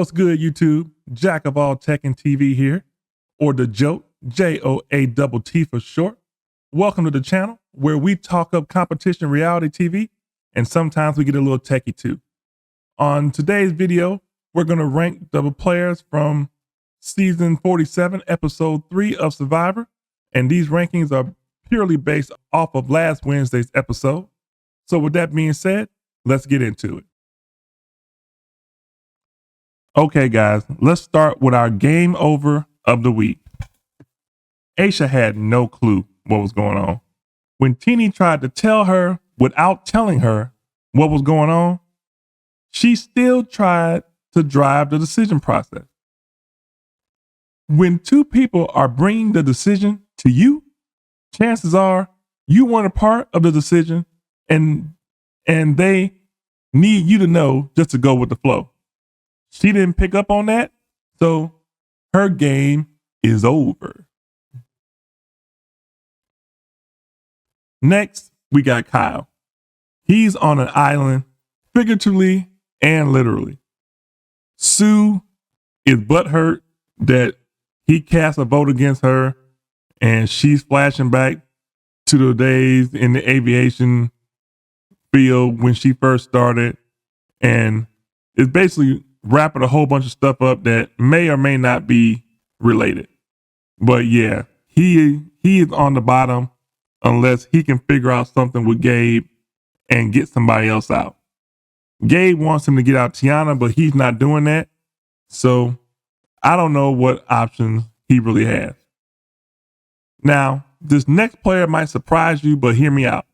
What's good, YouTube? Jack of all tech and TV here, or the Joke, Joatt for short. Welcome to the channel where we talk up competition reality TV, and sometimes we get a little techie too. On today's video, we're going to rank the players from season 47, episode 3 of Survivor, and these rankings are purely based off of last Wednesday's episode. So with that being said, let's get into it. Okay, guys, let's start with our game over of the week. Aisha had no clue what was going on. When Teenie tried to tell her without telling her what was going on, she still tried to drive the decision process. When two people are bringing the decision to you, chances are you weren't a part of the decision and they need you to know just to go with the flow. She didn't pick up on that, so her game is over. Next, we got Kyle. He's on an island, figuratively and literally. Sue is butthurt that he cast a vote against her, and she's flashing back to the days in the aviation field when she first started, and it's basically wrapping a whole bunch of stuff up that may or may not be related. But yeah, he is on the bottom unless he can figure out something with Gabe and get somebody else out. Gabe wants him to get out Tiana, but he's not doing that. So I don't know what options he really has. Now, this next player might surprise you, but hear me out.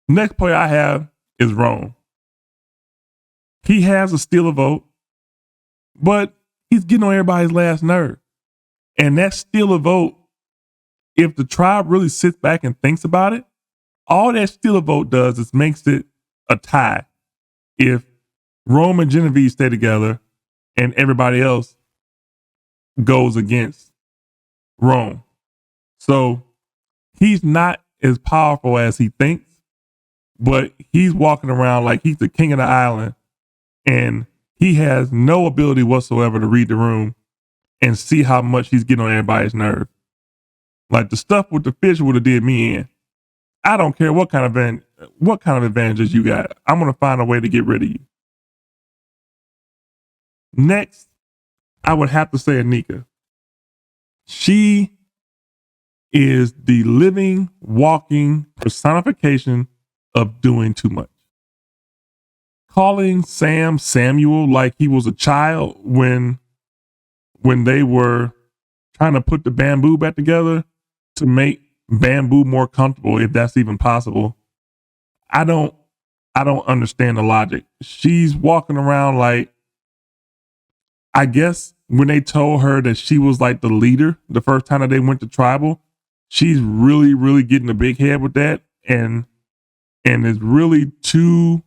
Next player I have is Rome. He has a steal a vote, but he's getting on everybody's last nerve. And that steal a vote, if the tribe really sits back and thinks about it, all that steal a vote does is makes it a tie. If Rome and Genevieve stay together and everybody else goes against Rome. So he's not as powerful as he thinks, but he's walking around like he's the king of the island. And he has no ability whatsoever to read the room and see how much he's getting on everybody's nerve. Like the stuff with the fish would have did me in. I don't care what kind of advantages you got. I'm gonna find a way to get rid of you. Next, I would have to say Anika. She is the living, walking personification of doing too much. Calling Sam Samuel like he was a child when they were trying to put the bamboo back together to make bamboo more comfortable, if that's even possible. I don't understand the logic. She's walking around like, I guess when they told her that she was like the leader the first time that they went to tribal, she's really, really getting a big head with that and is really too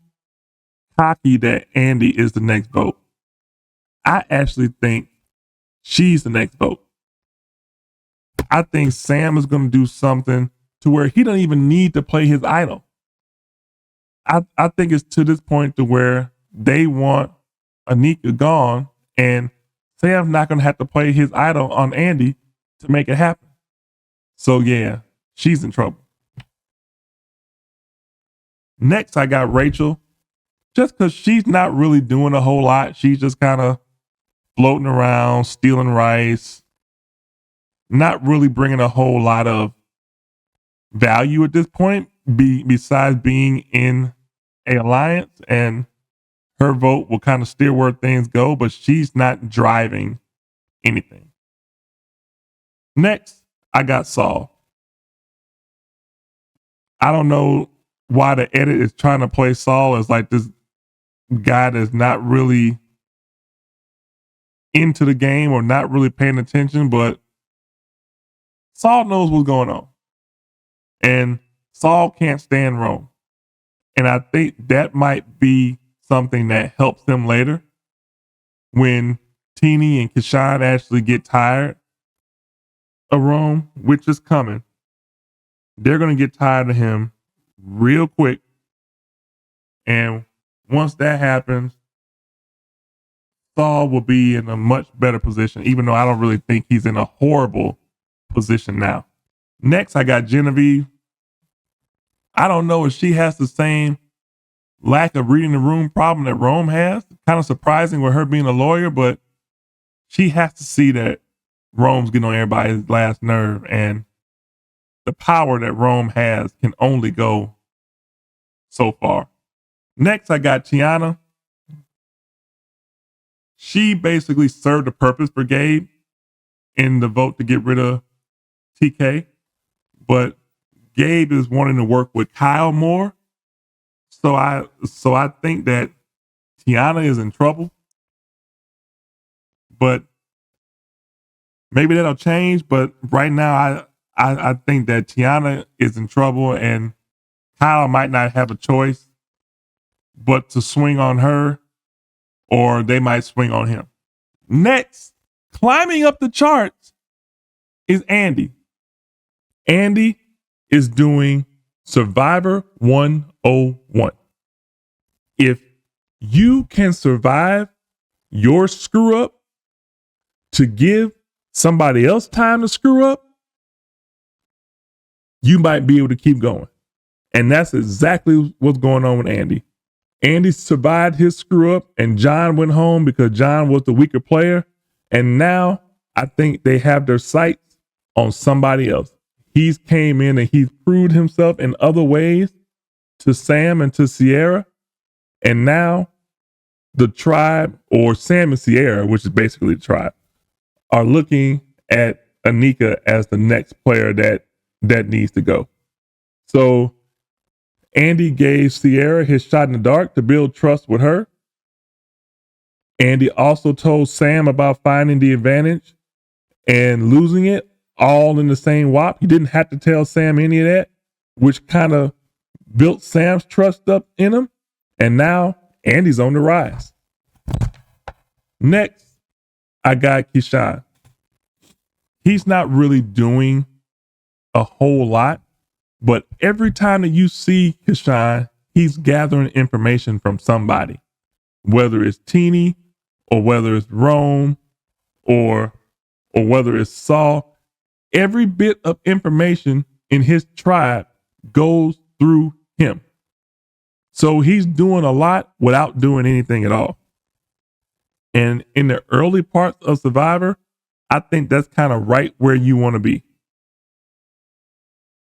cocky that Andy is the next vote. I actually think she's the next vote. I think Sam is going to do something to where he doesn't even need to play his idol. I think it's to this point to where they want Anika gone and Sam's not going to have to play his idol on Andy to make it happen. So yeah, she's in trouble. Next, I got Rachel. Just because she's not really doing a whole lot. She's just kind of floating around, stealing rice, not really bringing a whole lot of value at this point, besides being in a alliance, and her vote will kind of steer where things go, but she's not driving anything. Next, I got Saul. I don't know why the edit is trying to play Saul as like this guy that's not really into the game or not really paying attention, but Saul knows what's going on. And Saul can't stand Rome. And I think that might be something that helps him later when Teenie and Keshawn actually get tired of Rome, which is coming. They're going to get tired of him real quick. And once that happens, Saul will be in a much better position, even though I don't really think he's in a horrible position now. Next, I got Genevieve. I don't know if she has the same lack of reading the room problem that Rome has. Kind of surprising with her being a lawyer, but she has to see that Rome's getting on everybody's last nerve, and the power that Rome has can only go so far. Next, I got Tiana. She basically served a purpose for Gabe in the vote to get rid of TK, but Gabe is wanting to work with Kyle more. So I think that Tiana is in trouble, but maybe that'll change. But right now, I think that Tiana is in trouble, and Kyle might not have a choice but to swing on her, or they might swing on him. Next, climbing up the charts is Andy. Andy is doing Survivor 101. If you can survive your screw up to give somebody else time to screw up, you might be able to keep going. And that's exactly what's going on with Andy. Andy survived his screw up, and John went home because John was the weaker player. And now I think they have their sights on somebody else. He's came in and he's proved himself in other ways to Sam and to Sierra. And now the tribe, or Sam and Sierra, which is basically the tribe, are looking at Anika as the next player that needs to go. So Andy gave Sierra his shot in the dark to build trust with her. Andy also told Sam about finding the advantage and losing it all in the same WAP. He didn't have to tell Sam any of that, which kind of built Sam's trust up in him. And now Andy's on the rise. Next, I got Keyshawn. He's not really doing a whole lot, but every time that you see Keyshawn, he's gathering information from somebody, whether it's Teeny or whether it's Rome or whether it's Saul. Every bit of information in his tribe goes through him. So he's doing a lot without doing anything at all. And in the early parts of Survivor, I think that's kind of right where you want to be.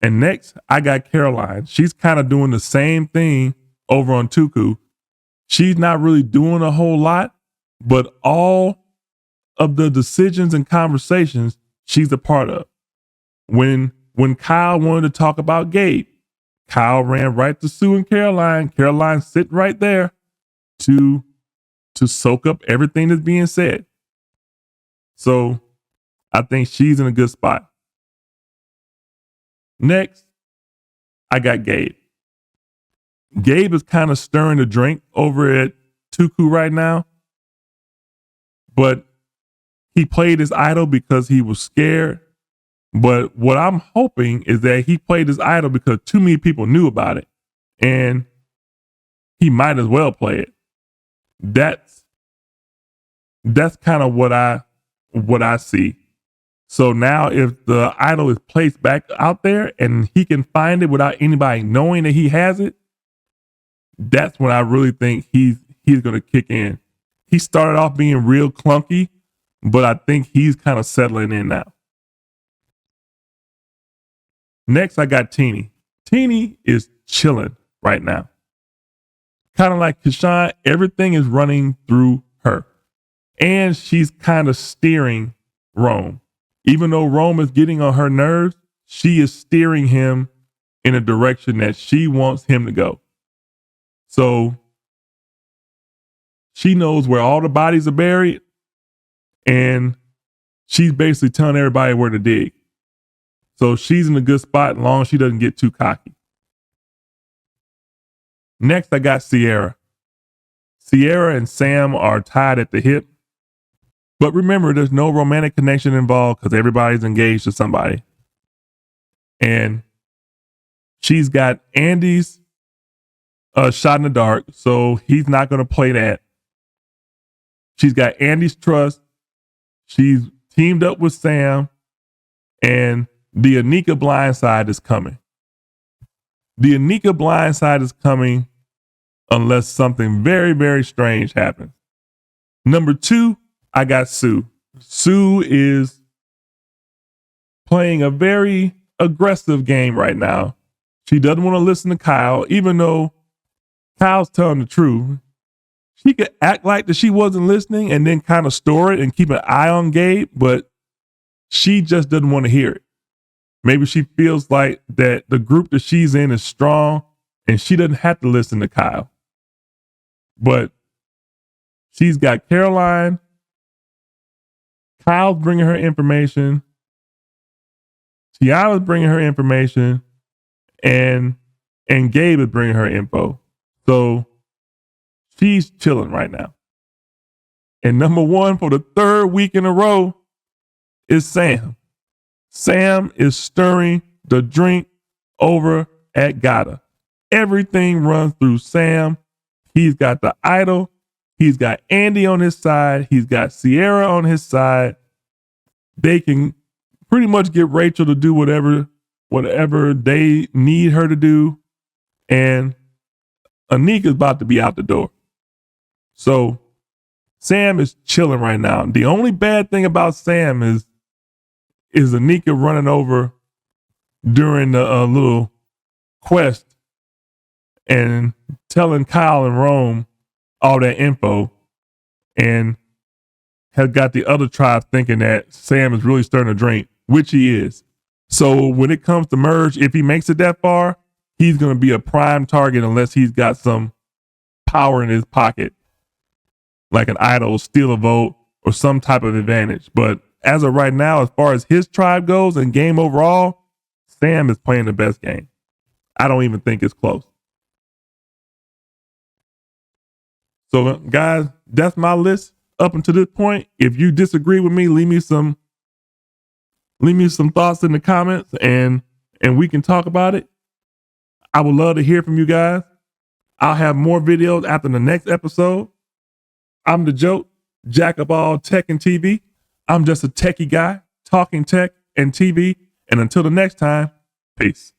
And next, I got Caroline. She's kind of doing the same thing over on Tuku. She's not really doing a whole lot, but all of the decisions and conversations she's a part of. When Kyle wanted to talk about Gabe, Kyle ran right to Sue and Caroline. Caroline sitting right there to soak up everything that's being said. So I think she's in a good spot. Next, I got Gabe. Gabe is kind of stirring the drink over at Tuku right now, but he played his idol because he was scared. But what I'm hoping is that he played his idol because too many people knew about it, and he might as well play it. That's kind of what I see. So now if the idol is placed back out there and he can find it without anybody knowing that he has it, that's when I really think he's going to kick in. He started off being real clunky, but I think he's kind of settling in now. Next, I got Teeny. Teeny is chilling right now. Kind of like Keyshawn, everything is running through her. And she's kind of steering Rome. Even though Rome is getting on her nerves, she is steering him in a direction that she wants him to go. So she knows where all the bodies are buried, and she's basically telling everybody where to dig. So she's in a good spot as long as she doesn't get too cocky. Next, I got Sierra. Sierra and Sam are tied at the hip. But remember, there's no romantic connection involved because everybody's engaged to somebody. And she's got Andy's shot in the dark, so he's not going to play that. She's got Andy's trust. She's teamed up with Sam, and the Anika blindside is coming. The Anika blindside is coming unless something very, very strange happens. Number 2, I got Sue. Sue is playing a very aggressive game right now. She doesn't want to listen to Kyle, even though Kyle's telling the truth. She could act like that she wasn't listening and then kind of store it and keep an eye on Gabe, but she just doesn't want to hear it. Maybe she feels like that the group that she's in is strong and she doesn't have to listen to Kyle. But she's got Caroline. Kyle's bringing her information. Tiana's bringing her information. And Gabe is bringing her info. So she's chilling right now. And number 1 for the 3rd week in a row is Sam. Sam is stirring the drink over at Gata. Everything runs through Sam. He's got the idol. He's got Andy on his side. He's got Sierra on his side. They can pretty much get Rachel to do whatever they need her to do. And Anika's about to be out the door. So Sam is chilling right now. The only bad thing about Sam is Anika running over during the little quest and telling Kyle and Rome all that info, and has got the other tribe thinking that Sam is really starting to drink, which he is. So when it comes to merge, if he makes it that far, he's going to be a prime target unless he's got some power in his pocket, like an idol, steal a vote, or some type of advantage. But as of right now, as far as his tribe goes and game overall, Sam is playing the best game. I don't even think it's close. So guys, that's my list up until this point. If you disagree with me, leave me some thoughts in the comments and we can talk about it. I would love to hear from you guys. I'll have more videos after the next episode. I'm the Joke, jack of all tech and TV. I'm just a techie guy talking tech and TV. And until the next time, peace.